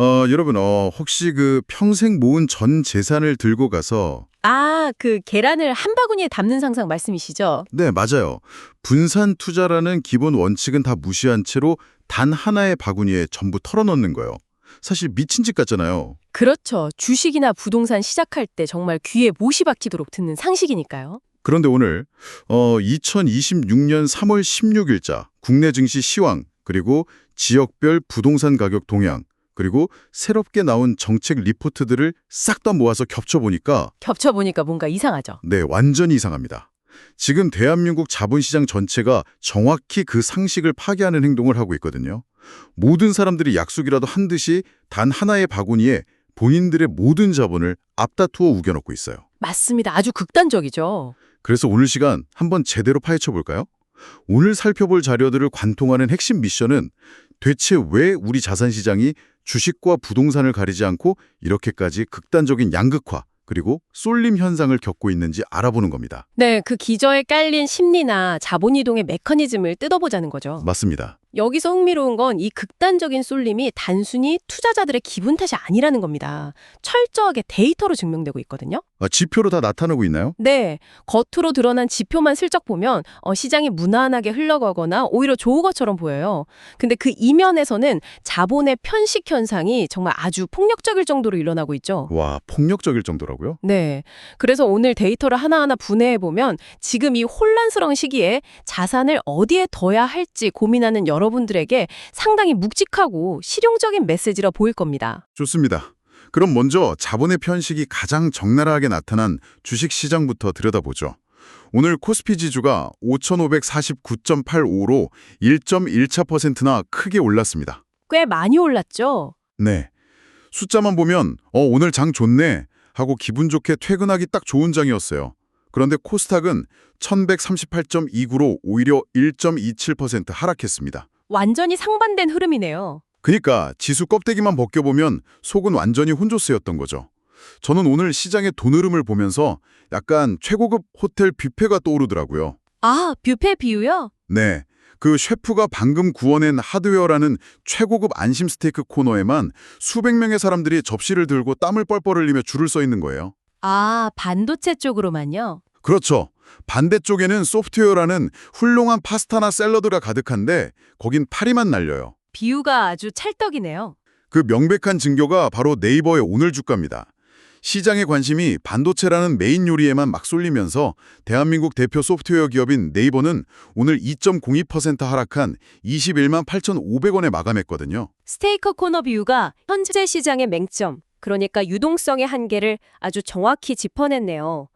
여러분, 혹시 그 평생 모은 전 재산을 들고 가서 아, 그 계란을 한 바구니에 담는 상상 말씀이시죠? 네, 맞아요. 분산 투자라는 기본 원칙은 다 무시한 채로 단 하나의 바구니에 전부 털어넣는 거예요. 사실 미친 짓 같잖아요. 그렇죠. 주식이나 부동산 시작할 때 정말 귀에 못이 박히도록 듣는 상식이니까요. 그런데 오늘 2026년 3월 16일자 국내 증시 시황, 그리고 지역별 부동산 가격 동향, 그리고 새롭게 나온 정책 리포트들을 싹 다 모아서 겹쳐보니까 겹쳐보니까 뭔가 이상하죠. 네, 완전히 이상합니다. 지금 대한민국 자본시장 전체가 정확히 그 상식을 파괴하는 행동을 하고 있거든요. 모든 사람들이 약속이라도 한 듯이 단 하나의 바구니에 본인들의 모든 자본을 앞다투어 우겨넣고 있어요. 맞습니다. 아주 극단적이죠. 그래서 오늘 시간 한번 제대로 파헤쳐 볼까요? 오늘 살펴볼 자료들을 관통하는 핵심 미션은 대체 왜 우리 자산시장이 주식과 부동산을 가리지 않고 이렇게까지 극단적인 양극화 그리고 쏠림 현상을 겪고 있는지 알아보는 겁니다. 네, 그 기저에 깔린 심리나 자본 이동의 메커니즘을 뜯어보자는 거죠. 맞습니다. 여기서 흥미로운 건 이 극단적인 쏠림이 단순히 투자자들의 기분 탓이 아니라는 겁니다. 철저하게 데이터로 증명되고 있거든요. 지표로 다 나타나고 있나요? 네, 겉으로 드러난 지표만 슬쩍 보면 시장이 무난하게 흘러가거나 오히려 좋은 것처럼 보여요. 근데 그 이면에서는 자본의 편식 현상이 정말 아주 폭력적일 정도로 일어나고 있죠. 와, 폭력적일 정도라고요? 네, 그래서 오늘 데이터를 하나하나 분해해보면 지금 이 혼란스러운 시기에 자산을 어디에 둬야 할지 고민하는 여러분들에게 상당히 묵직하고 실용적인 메시지라 보일 겁니다. 좋습니다. 그럼 먼저 자본의 편식이 가장 적나라하게 나타난 주식시장부터 들여다보죠. 오늘 코스피 지주가 5,549.85로 1.14%나 크게 올랐습니다. 꽤 많이 올랐죠? 네. 숫자만 보면 오늘 장 좋네 하고 기분 좋게 퇴근하기 딱 좋은 장이었어요. 그런데 코스닥은 1,138.29로 오히려 1.27% 하락했습니다. 완전히 상반된 흐름이네요. 그러니까 지수 껍데기만 벗겨보면 속은 완전히 혼조스였던 거죠. 저는 오늘 시장의 돈 흐름을 보면서 약간 최고급 호텔 뷔페가 떠오르더라고요. 아, 뷔페 비유요? 네, 그 셰프가 방금 구워낸 하드웨어라는 최고급 안심 스테이크 코너에만 수백 명의 사람들이 접시를 들고 땀을 뻘뻘 흘리며 줄을 서 있는 거예요. 아, 반도체 쪽으로만요? 그렇죠. 반대쪽에는 소프트웨어라는 훌륭한 파스타나 샐러드가 가득한데 거긴 파리만 날려요. 비유가 아주 찰떡이네요. 그 명백한 증거가 바로 네이버의 오늘 주가입니다. 시장의 관심이 반도체라는 메인 요리에만 막 쏠리면서 대한민국 대표 소프트웨어 기업인 네이버는 오늘 2.02% 하락한 21만 8,500원에 마감했거든요. 스테이크 코너 비유가 현재 시장의 맹점, 그러니까 유동성의 한계를 아주 정확히 짚어냈네요.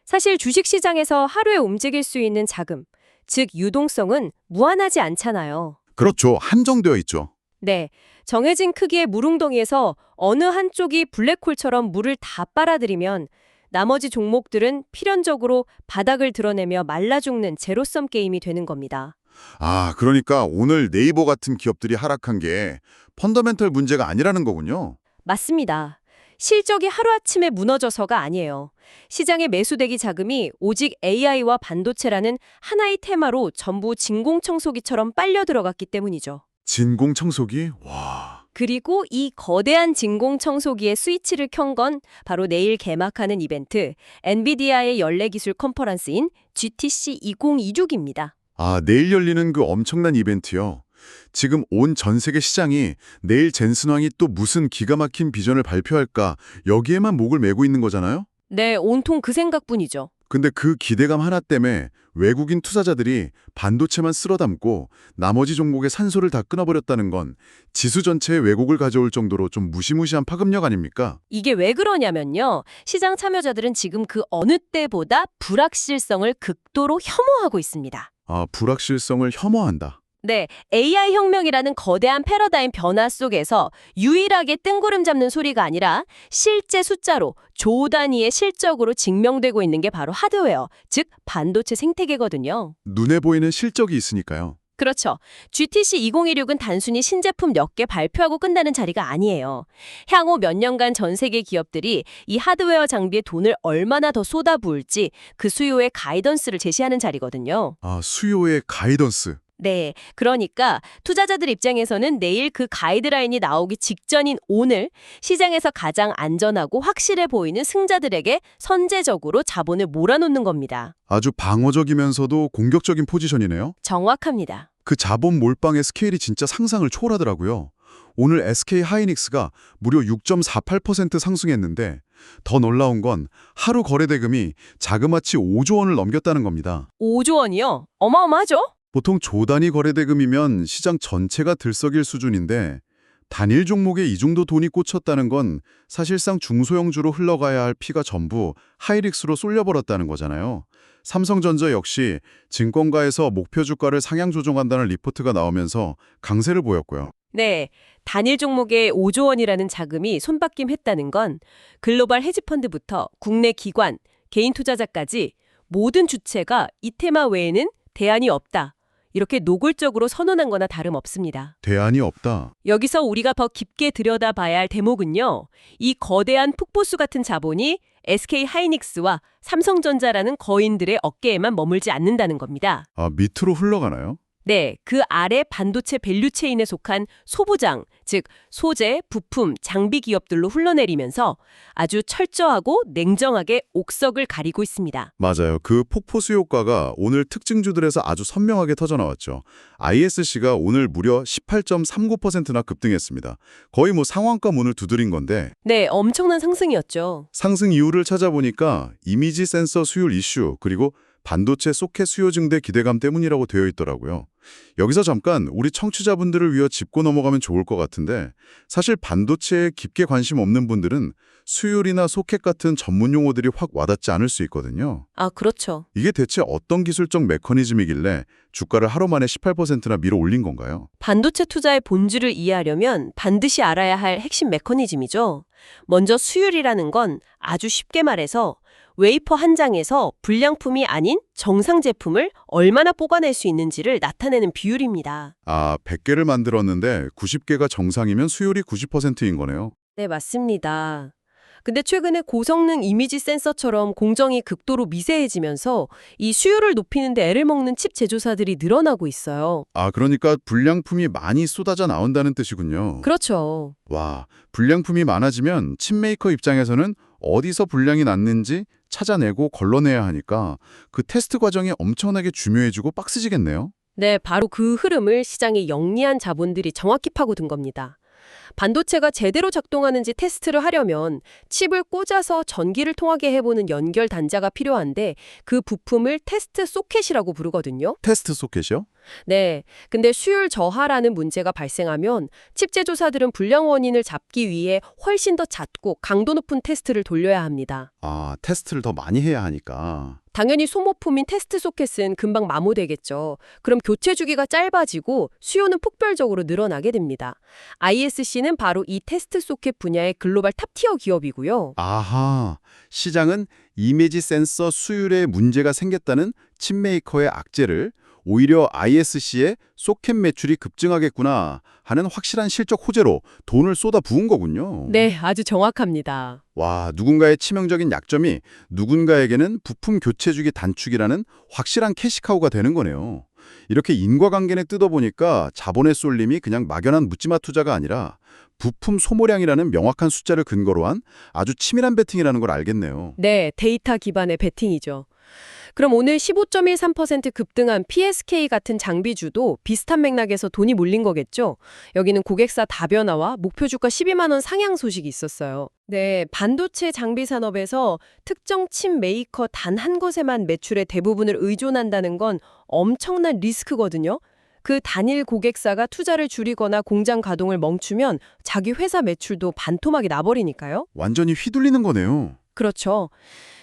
사실 주식시장에서 하루에 움직일 수 있는 자금, 즉 유동성은 무한하지 않잖아요. 그렇죠. 한정되어 있죠. 네, 정해진 크기의 물웅덩이에서 어느 한쪽이 블랙홀처럼 물을 다 빨아들이면 나머지 종목들은 필연적으로 바닥을 드러내며 말라 죽는 제로섬 게임이 되는 겁니다. 그러니까 오늘 네이버 같은 기업들이 하락한 게 펀더멘털 문제가 아니라는 거군요. 맞습니다. 실적이 하루아침에 무너져서가 아니에요. 시장의 매수대기 자금이 오직 AI와 반도체라는 하나의 테마로 전부 진공청소기처럼 빨려 들어갔기 때문이죠. 진공청소기? 와. 그리고 이 거대한 진공청소기의 스위치를 켠 건 바로 내일 개막하는 이벤트, 엔비디아의 연례기술 컨퍼런스인 GTC 2026입니다. 내일 열리는 그 엄청난 이벤트요. 지금 온 전 세계 시장이 내일 젠슨 왕이 또 무슨 기가 막힌 비전을 발표할까 여기에만 목을 메고 있는 거잖아요? 네, 온통 그 생각뿐이죠. 근데 그 기대감 하나 때문에 외국인 투자자들이 반도체만 쓸어담고 나머지 종목의 산소를 다 끊어버렸다는 건 지수 전체에 왜곡을 가져올 정도로 좀 무시무시한 파급력 아닙니까? 이게 왜 그러냐면요. 시장 참여자들은 지금 그 어느 때보다 불확실성을 극도로 혐오하고 있습니다. 불확실성을 혐오한다. 네, AI 혁명이라는 거대한 패러다임 변화 속에서 유일하게 뜬구름 잡는 소리가 아니라 실제 숫자로 조 단위의 실적으로 증명되고 있는 게 바로 하드웨어, 즉 반도체 생태계거든요. 눈에 보이는 실적이 있으니까요. 그렇죠. GTC 2016은 단순히 신제품 몇 개 발표하고 끝나는 자리가 아니에요. 향후 몇 년간 전 세계 기업들이 이 하드웨어 장비에 돈을 얼마나 더 쏟아부을지 그 수요의 가이던스를 제시하는 자리거든요. 수요의 가이던스. 네, 그러니까 투자자들 입장에서는 내일 그 가이드라인이 나오기 직전인 오늘 시장에서 가장 안전하고 확실해 보이는 승자들에게 선제적으로 자본을 몰아놓는 겁니다. 아주 방어적이면서도 공격적인 포지션이네요. 정확합니다. 그 자본 몰빵의 스케일이 진짜 상상을 초월하더라고요. 오늘 SK 하이닉스가 무려 6.48% 상승했는데 더 놀라운 건 하루 거래 대금이 자그마치 5조 원을 넘겼다는 겁니다. 5조 원이요? 어마어마하죠? 보통 조 단위 거래 대금이면 시장 전체가 들썩일 수준인데 단일 종목에 이 정도 돈이 꽂혔다는 건 사실상 중소형주로 흘러가야 할 피가 전부 하이닉스로 쏠려버렸다는 거잖아요. 삼성전자 역시 증권가에서 목표 주가를 상향 조정한다는 리포트가 나오면서 강세를 보였고요. 네, 단일 종목에 5조 원이라는 자금이 손바뀜했다는 건 글로벌 헤지펀드부터 국내 기관, 개인 투자자까지 모든 주체가 이 테마 외에는 대안이 없다. 이렇게 노골적으로 선언한 거나 다름없습니다. 대안이 없다. 여기서 우리가 더 깊게 들여다봐야 할 대목은요. 이 거대한 폭포수 같은 자본이 SK 하이닉스와 삼성전자라는 거인들의 어깨에만 머물지 않는다는 겁니다. 아, 밑으로 흘러가나요? 네, 그 아래 반도체 밸류체인에 속한 소부장, 즉 소재, 부품, 장비 기업들로 흘러내리면서 아주 철저하고 냉정하게 옥석을 가리고 있습니다. 맞아요. 그 폭포수 효과가 오늘 특징주들에서 아주 선명하게 터져나왔죠. ISC가 오늘 무려 18.39%나 급등했습니다. 거의 상한가 문을 두드린 건데 네, 엄청난 상승이었죠. 상승 이유를 찾아보니까 이미지 센서 수율 이슈 그리고 반도체 소켓 수요 증대 기대감 때문이라고 되어 있더라고요. 여기서 잠깐 우리 청취자분들을 위해 짚고 넘어가면 좋을 것 같은데 사실 반도체에 깊게 관심 없는 분들은 수율이나 소켓 같은 전문 용어들이 확 와닿지 않을 수 있거든요. 아, 그렇죠. 이게 대체 어떤 기술적 메커니즘이길래 주가를 하루 만에 18%나 밀어 올린 건가요? 반도체 투자의 본질을 이해하려면 반드시 알아야 할 핵심 메커니즘이죠. 먼저 수율이라는 건 아주 쉽게 말해서 웨이퍼 한 장에서 불량품이 아닌 정상 제품을 얼마나 뽑아낼 수 있는지를 나타내는 비율입니다. 아, 100개를 만들었는데 90개가 정상이면 수율이 90%인 거네요. 네, 맞습니다. 근데 최근에 고성능 이미지 센서처럼 공정이 극도로 미세해지면서 이 수율을 높이는 데 애를 먹는 칩 제조사들이 늘어나고 있어요. 아, 그러니까 불량품이 많이 쏟아져 나온다는 뜻이군요. 그렇죠. 와, 불량품이 많아지면 칩메이커 입장에서는 어디서 불량이 났는지 찾아내고 걸러내야 하니까 그 테스트 과정이 엄청나게 중요해지고 빡세지겠네요. 네, 바로 그 흐름을 시장의 영리한 자본들이 정확히 파고든 겁니다. 반도체가 제대로 작동하는지 테스트를 하려면 칩을 꽂아서 전기를 통하게 해보는 연결 단자가 필요한데 그 부품을 테스트 소켓이라고 부르거든요. 테스트 소켓이요? 네, 근데 수율 저하라는 문제가 발생하면 칩 제조사들은 불량 원인을 잡기 위해 훨씬 더 잦고 강도 높은 테스트를 돌려야 합니다. 아, 테스트를 더 많이 해야 하니까. 당연히 소모품인 테스트 소켓은 금방 마모되겠죠. 그럼 교체 주기가 짧아지고 수요는 폭발적으로 늘어나게 됩니다. ISC는 바로 이 테스트 소켓 분야의 글로벌 탑티어 기업이고요. 아하, 시장은 이미지 센서 수율에 문제가 생겼다는 칩메이커의 악재를 오히려 ISC의 소켓 매출이 급증하겠구나 하는 확실한 실적 호재로 돈을 쏟아 부은 거군요. 네, 아주 정확합니다. 와, 누군가의 치명적인 약점이 누군가에게는 부품 교체 주기 단축이라는 확실한 캐시카우가 되는 거네요. 이렇게 인과관계를 뜯어보니까 자본의 쏠림이 그냥 막연한 묻지마 투자가 아니라 부품 소모량이라는 명확한 숫자를 근거로 한 아주 치밀한 베팅이라는 걸 알겠네요. 네, 데이터 기반의 베팅이죠. 그럼 오늘 15.13% 급등한 PSK 같은 장비주도 비슷한 맥락에서 돈이 몰린 거겠죠? 여기는 고객사 다변화와 목표 주가 12만 원 상향 소식이 있었어요. 네, 반도체 장비 산업에서 특정 칩 메이커 단 한 곳에만 매출의 대부분을 의존한다는 건 엄청난 리스크거든요. 그 단일 고객사가 투자를 줄이거나 공장 가동을 멈추면 자기 회사 매출도 반토막이 나버리니까요. 완전히 휘둘리는 거네요. 그렇죠.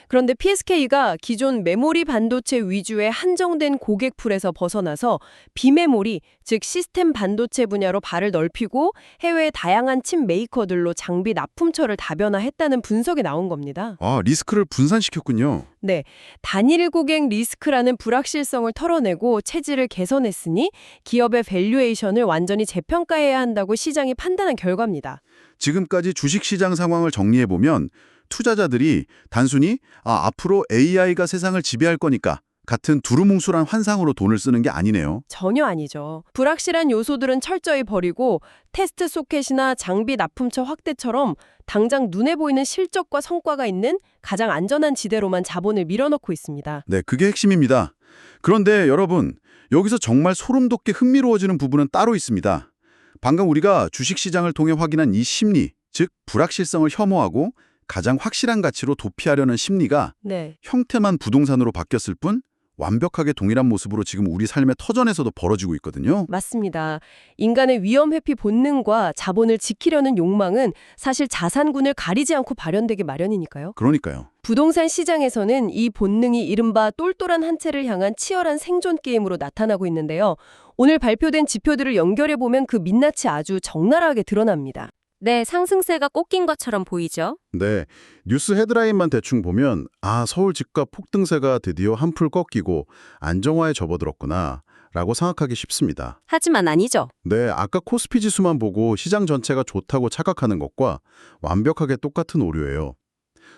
그런데 PSK가 기존 메모리 반도체 위주의 한정된 고객풀에서 벗어나서 비메모리, 즉 시스템 반도체 분야로 발을 넓히고 해외의 다양한 칩 메이커들로 장비 납품처를 다변화했다는 분석이 나온 겁니다. 아, 리스크를 분산시켰군요. 네, 단일 고객 리스크라는 불확실성을 털어내고 체질을 개선했으니 기업의 밸류에이션을 완전히 재평가해야 한다고 시장이 판단한 결과입니다. 지금까지 주식시장 상황을 정리해보면 투자자들이 단순히 앞으로 AI가 세상을 지배할 거니까 같은 두루뭉술한 환상으로 돈을 쓰는 게 아니네요. 전혀 아니죠. 불확실한 요소들은 철저히 버리고 테스트 소켓이나 장비 납품처 확대처럼 당장 눈에 보이는 실적과 성과가 있는 가장 안전한 지대로만 자본을 밀어넣고 있습니다. 네, 그게 핵심입니다. 그런데 여러분, 여기서 정말 소름 돋게 흥미로워지는 부분은 따로 있습니다. 방금 우리가 주식시장을 통해 확인한 이 심리, 즉 불확실성을 혐오하고 가장 확실한 가치로 도피하려는 심리가 네. 형태만 부동산으로 바뀌었을 뿐 완벽하게 동일한 모습으로 지금 우리 삶의 터전에서도 벌어지고 있거든요. 맞습니다. 인간의 위험 회피 본능과 자본을 지키려는 욕망은 사실 자산군을 가리지 않고 발현되기 마련이니까요. 그러니까요. 부동산 시장에서는 이 본능이 이른바 똘똘한 한 채를 향한 치열한 생존 게임으로 나타나고 있는데요. 오늘 발표된 지표들을 연결해보면 그 민낯이 아주 적나라하게 드러납니다. 네, 상승세가 꺾인 것처럼 보이죠? 네, 뉴스 헤드라인만 대충 보면 서울 집값 폭등세가 드디어 한풀 꺾이고 안정화에 접어들었구나 라고 생각하기 쉽습니다. 하지만 아니죠. 네, 아까 코스피 지수만 보고 시장 전체가 좋다고 착각하는 것과 완벽하게 똑같은 오류예요.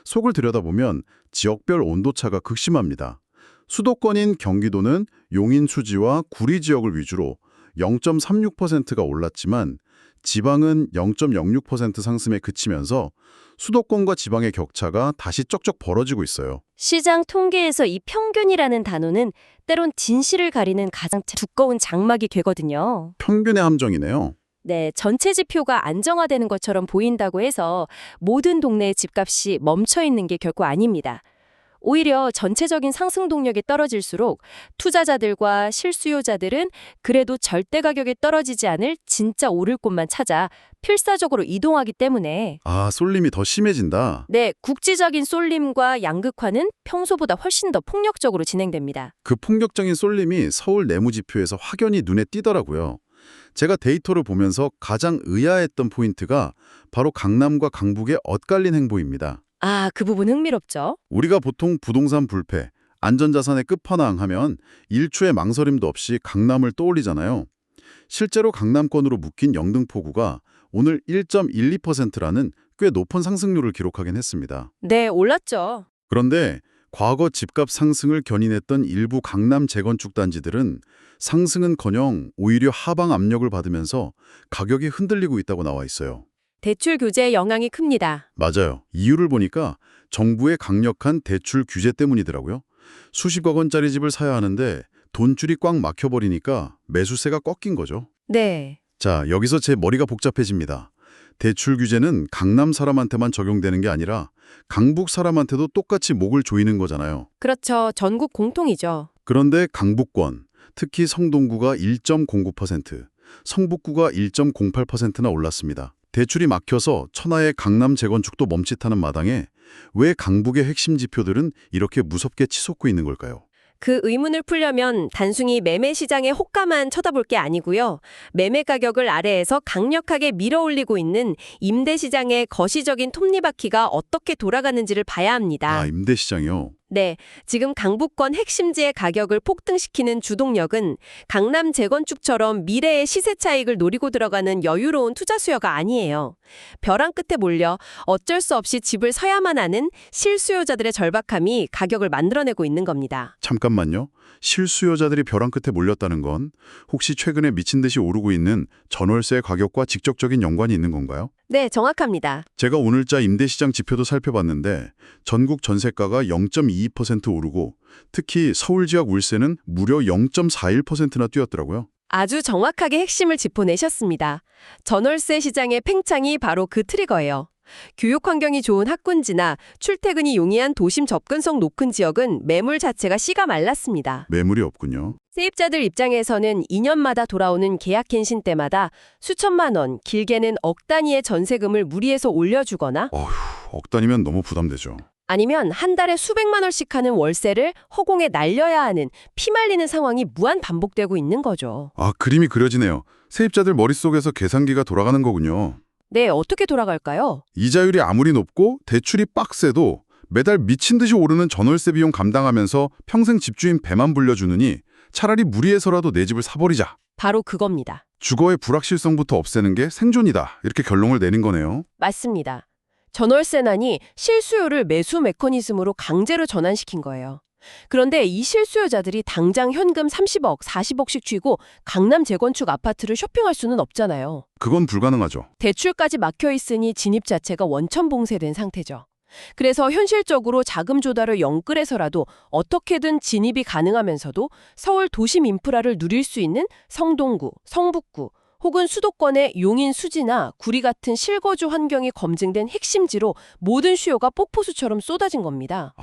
속을 들여다보면 지역별 온도차가 극심합니다. 수도권인 경기도는 용인 수지와 구리 지역을 위주로 0.36%가 올랐지만 지방은 0.06% 상승에 그치면서 수도권과 지방의 격차가 다시 쩍쩍 벌어지고 있어요. 시장 통계에서 이 평균이라는 단어는 때론 진실을 가리는 가장 두꺼운 장막이 되거든요. 평균의 함정이네요. 네, 전체 지표가 안정화되는 것처럼 보인다고 해서 모든 동네의 집값이 멈춰 있는 게 결코 아닙니다. 오히려 전체적인 상승 동력이 떨어질수록 투자자들과 실수요자들은 그래도 절대 가격이 떨어지지 않을 진짜 오를 곳만 찾아 필사적으로 이동하기 때문에 쏠림이 더 심해진다. 네, 국지적인 쏠림과 양극화는 평소보다 훨씬 더 폭력적으로 진행됩니다. 그 폭력적인 쏠림이 서울 내무지표에서 확연히 눈에 띄더라고요. 제가 데이터를 보면서 가장 의아했던 포인트가 바로 강남과 강북의 엇갈린 행보입니다. 그 부분 흥미롭죠? 우리가 보통 부동산 불패, 안전자산의 끝판왕 하면 일초의 망설임도 없이 강남을 떠올리잖아요. 실제로 강남권으로 묶인 영등포구가 오늘 1.12%라는 꽤 높은 상승률을 기록하긴 했습니다. 네, 올랐죠. 그런데 과거 집값 상승을 견인했던 일부 강남 재건축 단지들은 상승은커녕 오히려 하방 압력을 받으면서 가격이 흔들리고 있다고 나와 있어요. 대출 규제의 영향이 큽니다. 맞아요. 이유를 보니까 정부의 강력한 대출 규제 때문이더라고요. 수십억 원짜리 집을 사야 하는데 돈줄이 꽉 막혀버리니까 매수세가 꺾인 거죠. 네. 자, 여기서 제 머리가 복잡해집니다. 대출 규제는 강남 사람한테만 적용되는 게 아니라 강북 사람한테도 똑같이 목을 조이는 거잖아요. 그렇죠. 전국 공통이죠. 그런데 강북권, 특히 성동구가 1.09%, 성북구가 1.08%나 올랐습니다. 대출이 막혀서 천하의 강남 재건축도 멈칫하는 마당에 왜 강북의 핵심 지표들은 이렇게 무섭게 치솟고 있는 걸까요? 그 의문을 풀려면 단순히 매매 시장의 호가만 쳐다볼 게 아니고요. 매매 가격을 아래에서 강력하게 밀어올리고 있는 임대 시장의 거시적인 톱니바퀴가 어떻게 돌아가는지를 봐야 합니다. 임대 시장이요? 네, 지금 강북권 핵심지의 가격을 폭등시키는 주동력은 강남 재건축처럼 미래의 시세 차익을 노리고 들어가는 여유로운 투자 수요가 아니에요. 벼랑 끝에 몰려 어쩔 수 없이 집을 사야만 하는 실수요자들의 절박함이 가격을 만들어내고 있는 겁니다. 잠깐만요. 실수요자들이 벼랑 끝에 몰렸다는 건 혹시 최근에 미친 듯이 오르고 있는 전월세 가격과 직접적인 연관이 있는 건가요? 네, 정확합니다. 제가 오늘자 임대시장 지표도 살펴봤는데 전국 전세가가 0.22% 오르고 특히 서울 지역 울세는 무려 0.41%나 뛰었더라고요. 아주 정확하게 핵심을 짚어내셨습니다. 전월세 시장의 팽창이 바로 그 트리거예요. 교육 환경이 좋은 학군지나 출퇴근이 용이한 도심 접근성 높은 지역은 매물 자체가 씨가 말랐습니다. 매물이 없군요. 세입자들 입장에서는 2년마다 돌아오는 계약갱신 때마다 수천만 원, 길게는 억 단위의 전세금을 무리해서 올려주거나 억 단위면 너무 부담되죠. 아니면 한 달에 수백만 원씩 하는 월세를 허공에 날려야 하는 피말리는 상황이 무한 반복되고 있는 거죠. 그림이 그려지네요. 세입자들 머릿속에서 계산기가 돌아가는 거군요. 네, 어떻게 돌아갈까요? 이자율이 아무리 높고 대출이 빡세도 매달 미친 듯이 오르는 전월세 비용 감당하면서 평생 집주인 배만 불려주느니 차라리 무리해서라도 내 집을 사버리자. 바로 그겁니다. 주거의 불확실성부터 없애는 게 생존이다. 이렇게 결론을 내는 거네요. 맞습니다. 전월세난이 실수요를 매수 메커니즘으로 강제로 전환시킨 거예요. 그런데 이 실수요자들이 당장 현금 30억, 40억씩 쥐고 강남 재건축 아파트를 쇼핑할 수는 없잖아요. 그건 불가능하죠. 대출까지 막혀 있으니 진입 자체가 원천봉쇄된 상태죠. 그래서 현실적으로 자금 조달을 영끌해서라도 어떻게든 진입이 가능하면서도 서울 도심 인프라를 누릴 수 있는 성동구, 성북구 혹은 수도권의 용인 수지나 구리 같은 실거주 환경이 검증된 핵심지로 모든 수요가 폭포수처럼 쏟아진 겁니다.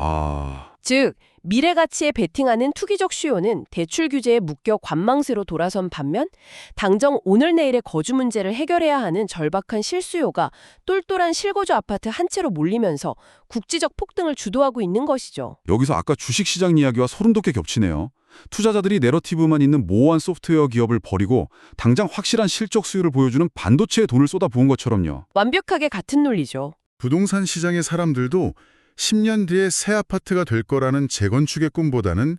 즉, 미래 가치에 베팅하는 투기적 수요는 대출 규제에 묶여 관망세로 돌아선 반면 당장 오늘 내일의 거주 문제를 해결해야 하는 절박한 실수요가 똘똘한 실거주 아파트 한 채로 몰리면서 국지적 폭등을 주도하고 있는 것이죠. 여기서 아까 주식시장 이야기와 소름 돋게 겹치네요. 투자자들이 내러티브만 있는 모호한 소프트웨어 기업을 버리고 당장 확실한 실적 수요를 보여주는 반도체에 돈을 쏟아부은 것처럼요. 완벽하게 같은 논리죠. 부동산 시장의 사람들도 10년 뒤에 새 아파트가 될 거라는 재건축의 꿈보다는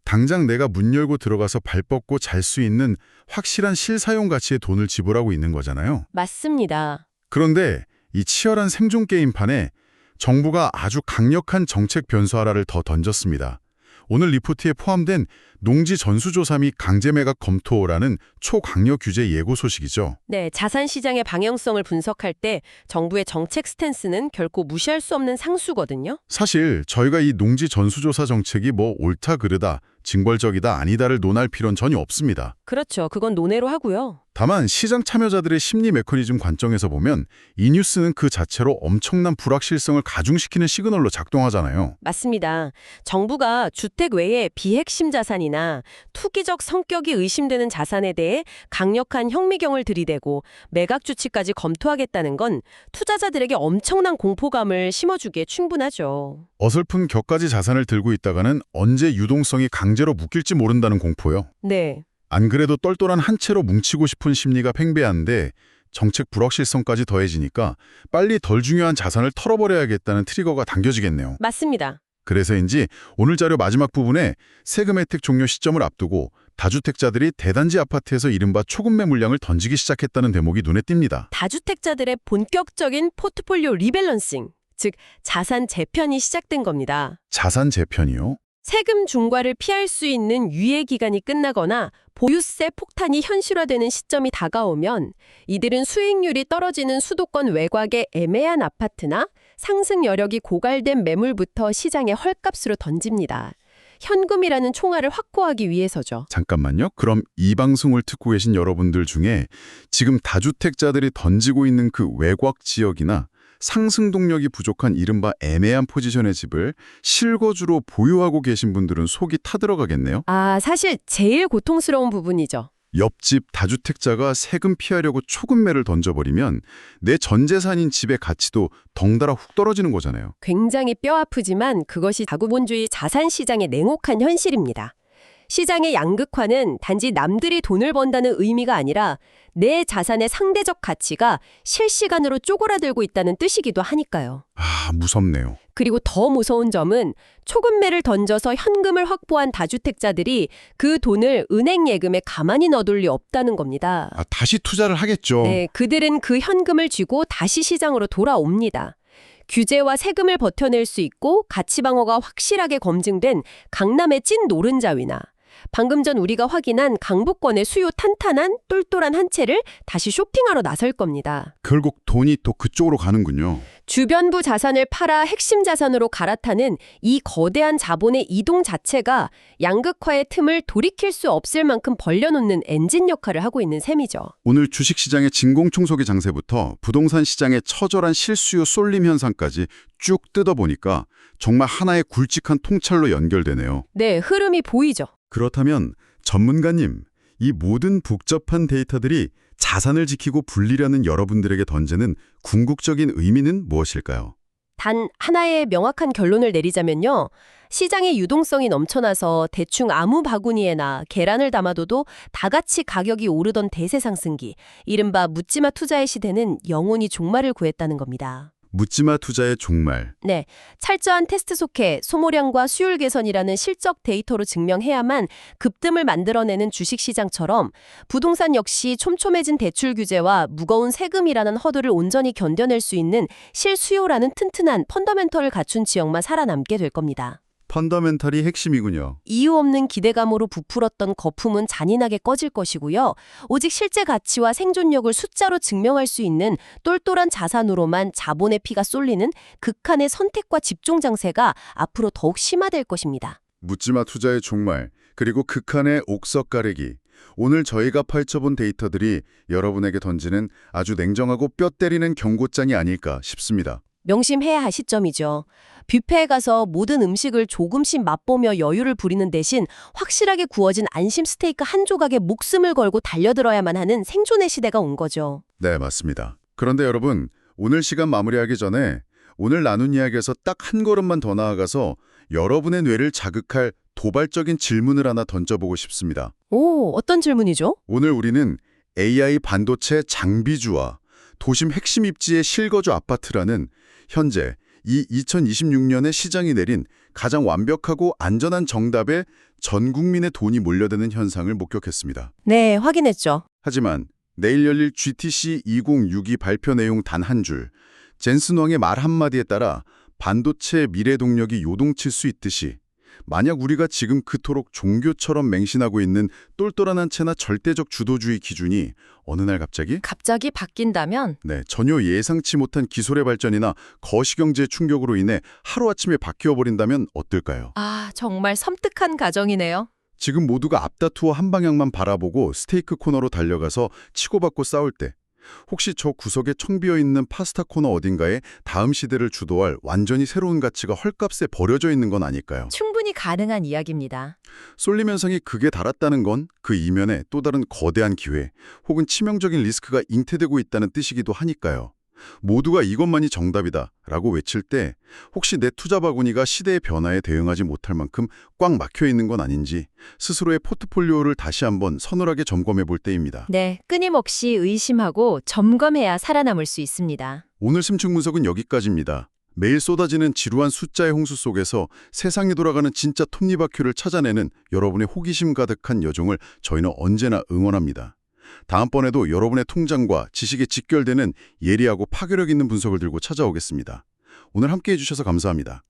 당장 내가 문 열고 들어가서 발 뻗고 잘 수 있는 확실한 실사용 가치의 돈을 지불하고 있는 거잖아요. 맞습니다. 그런데 이 치열한 생존 게임판에 정부가 아주 강력한 정책 변수 하나를 더 던졌습니다. 오늘 리포트에 포함된 농지 전수조사 및 강제 매각 검토라는 초강력 규제 예고 소식이죠. 네, 자산 시장의 방향성을 분석할 때 정부의 정책 스탠스는 결코 무시할 수 없는 상수거든요. 사실 저희가 이 농지 전수조사 정책이 뭐 옳다 그르다, 징벌적이다 아니다를 논할 필요는 전혀 없습니다. 그렇죠. 그건 논외로 하고요. 다만 시장 참여자들의 심리 메커니즘 관점에서 보면 이 뉴스는 그 자체로 엄청난 불확실성을 가중시키는 시그널로 작동하잖아요. 맞습니다. 정부가 주택 외에 비핵심 자산이나 투기적 성격이 의심되는 자산에 대해 강력한 현미경을 들이대고 매각 조치까지 검토하겠다는 건 투자자들에게 엄청난 공포감을 심어주기에 충분하죠. 어설픈 격가지 자산을 들고 있다가는 언제 유동성이 강제로 묶일지 모른다는 공포요. 네. 안 그래도 똘똘한 한 채로 뭉치고 싶은 심리가 팽배한데 정책 불확실성까지 더해지니까 빨리 덜 중요한 자산을 털어버려야겠다는 트리거가 당겨지겠네요. 맞습니다. 그래서인지 오늘 자료 마지막 부분에 세금 혜택 종료 시점을 앞두고 다주택자들이 대단지 아파트에서 이른바 초급매 물량을 던지기 시작했다는 대목이 눈에 띕니다. 다주택자들의 본격적인 포트폴리오 리밸런싱, 즉 자산 재편이 시작된 겁니다. 자산 재편이요? 세금 중과를 피할 수 있는 유예 기간이 끝나거나 보유세 폭탄이 현실화되는 시점이 다가오면 이들은 수익률이 떨어지는 수도권 외곽의 애매한 아파트나 상승 여력이 고갈된 매물부터 시장에 헐값으로 던집니다. 현금이라는 총알을 확보하기 위해서죠. 잠깐만요. 그럼 이 방송을 듣고 계신 여러분들 중에 지금 다주택자들이 던지고 있는 그 외곽 지역이나 상승 동력이 부족한 이른바 애매한 포지션의 집을 실거주로 보유하고 계신 분들은 속이 타들어가겠네요. 사실 제일 고통스러운 부분이죠. 옆집 다주택자가 세금 피하려고 초급매를 던져버리면 내 전 재산인 집의 가치도 덩달아 훅 떨어지는 거잖아요. 굉장히 뼈아프지만 그것이 자구본주의 자산시장의 냉혹한 현실입니다. 시장의 양극화는 단지 남들이 돈을 번다는 의미가 아니라 내 자산의 상대적 가치가 실시간으로 쪼그라들고 있다는 뜻이기도 하니까요. 무섭네요. 그리고 더 무서운 점은 초급매를 던져서 현금을 확보한 다주택자들이 그 돈을 은행 예금에 가만히 넣어둘 리 없다는 겁니다. 다시 투자를 하겠죠. 네, 그들은 그 현금을 쥐고 다시 시장으로 돌아옵니다. 규제와 세금을 버텨낼 수 있고 가치 방어가 확실하게 검증된 강남의 찐 노른자위나 방금 전 우리가 확인한 강북권의 수요 탄탄한 똘똘한 한 채를 다시 쇼핑하러 나설 겁니다. 결국 돈이 또 그쪽으로 가는군요. 주변부 자산을 팔아 핵심 자산으로 갈아타는 이 거대한 자본의 이동 자체가 양극화의 틈을 돌이킬 수 없을 만큼 벌려놓는 엔진 역할을 하고 있는 셈이죠. 오늘 주식시장의 진공청소기 장세부터 부동산 시장의 처절한 실수요 쏠림 현상까지 쭉 뜯어보니까 정말 하나의 굵직한 통찰로 연결되네요. 네, 흐름이 보이죠. 그렇다면 전문가님, 이 모든 복잡한 데이터들이 자산을 지키고 불리려는 여러분들에게 던지는 궁극적인 의미는 무엇일까요? 단 하나의 명확한 결론을 내리자면요. 시장의 유동성이 넘쳐나서 대충 아무 바구니에나 계란을 담아둬도 다 같이 가격이 오르던 대세 상승기, 이른바 묻지마 투자의 시대는 영원히 종말을 구했다는 겁니다. 묻지마 투자의 종말. 네, 철저한 테스트 속해 소모량과 수율 개선이라는 실적 데이터로 증명해야만 급등을 만들어내는 주식시장처럼 부동산 역시 촘촘해진 대출 규제와 무거운 세금이라는 허들을 온전히 견뎌낼 수 있는 실수요라는 튼튼한 펀더멘털을 갖춘 지역만 살아남게 될 겁니다. 펀더멘털이 핵심이군요. 이유 없는 기대감으로 부풀었던 거품은 잔인하게 꺼질 것이고요. 오직 실제 가치와 생존력을 숫자로 증명할 수 있는 똘똘한 자산으로만 자본의 피가 쏠리는 극한의 선택과 집중 장세가 앞으로 더욱 심화될 것입니다. 묻지마 투자의 종말, 그리고 극한의 옥석 가리기. 오늘 저희가 파헤쳐본 데이터들이 여러분에게 던지는 아주 냉정하고 뼈 때리는 경고장이 아닐까 싶습니다. 명심해야 할 시점이죠. 뷔페에 가서 모든 음식을 조금씩 맛보며 여유를 부리는 대신 확실하게 구워진 안심 스테이크 한 조각에 목숨을 걸고 달려들어야만 하는 생존의 시대가 온 거죠. 네, 맞습니다. 그런데 여러분, 오늘 시간 마무리하기 전에 오늘 나눈 이야기에서 딱 한 걸음만 더 나아가서 여러분의 뇌를 자극할 도발적인 질문을 하나 던져보고 싶습니다. 오, 어떤 질문이죠? 오늘 우리는 AI 반도체 장비주와 도심 핵심 입지의 실거주 아파트라는 현재 이 2026년에 시장이 내린 가장 완벽하고 안전한 정답에 전 국민의 돈이 몰려드는 현상을 목격했습니다. 네, 확인했죠. 하지만 내일 열릴 GTC 2062 발표 내용 단 한 줄, 젠슨 왕의 말 한마디에 따라 반도체의 미래 동력이 요동칠 수 있듯이 만약 우리가 지금 그토록 종교처럼 맹신하고 있는 똘똘한 한 채나 절대적 주도주의 기준이 어느 날 갑자기 바뀐다면? 전혀 예상치 못한 기술의 발전이나 거시경제의 충격으로 인해 하루아침에 바뀌어버린다면 어떨까요? 아, 정말 섬뜩한 가정이네요. 지금 모두가 앞다투어 한 방향만 바라보고 스테이크 코너로 달려가서 치고받고 싸울 때 혹시 저 구석에 텅 비어있는 파스타 코너 어딘가에 다음 시대를 주도할 완전히 새로운 가치가 헐값에 버려져 있는 건 아닐까요? 충분히 가능한 이야기입니다. 쏠림 현상이 극에 달았다는 건 그 이면에 또 다른 거대한 기회 혹은 치명적인 리스크가 잉태되고 있다는 뜻이기도 하니까요. 모두가 이것만이 정답이다 라고 외칠 때 혹시 내 투자 바구니가 시대의 변화에 대응하지 못할 만큼 꽉 막혀 있는 건 아닌지 스스로의 포트폴리오를 다시 한번 서늘하게 점검해 볼 때입니다. 네, 끊임없이 의심하고 점검해야 살아남을 수 있습니다. 오늘 심층 분석은 여기까지입니다. 매일 쏟아지는 지루한 숫자의 홍수 속에서 세상이 돌아가는 진짜 톱니바퀴를 찾아내는 여러분의 호기심 가득한 여정을 저희는 언제나 응원합니다. 다음번에도 여러분의 통장과 지식에 직결되는 예리하고 파괴력 있는 분석을 들고 찾아오겠습니다. 오늘 함께해 주셔서 감사합니다.